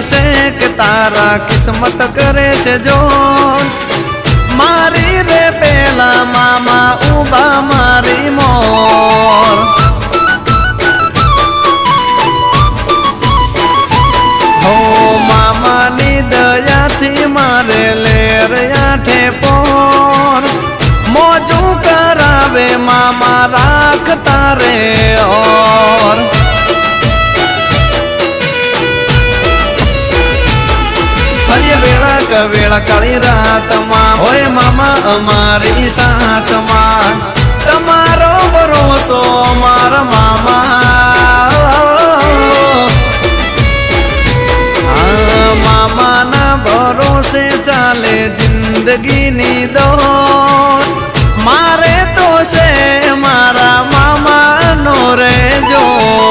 છે કે તારા કિસ્મત કરે છે જો મારી રે પેલા મામા ઉભા મારી મોર હો મામાની દયાથી મારે લેર આઠે પોર મોજું કરાવે મામા રાખતા રે ઓર વેળા કાળી રાતમાં હોય મામા અમારી સાથમાં તમારો ભરોસો મારા મામા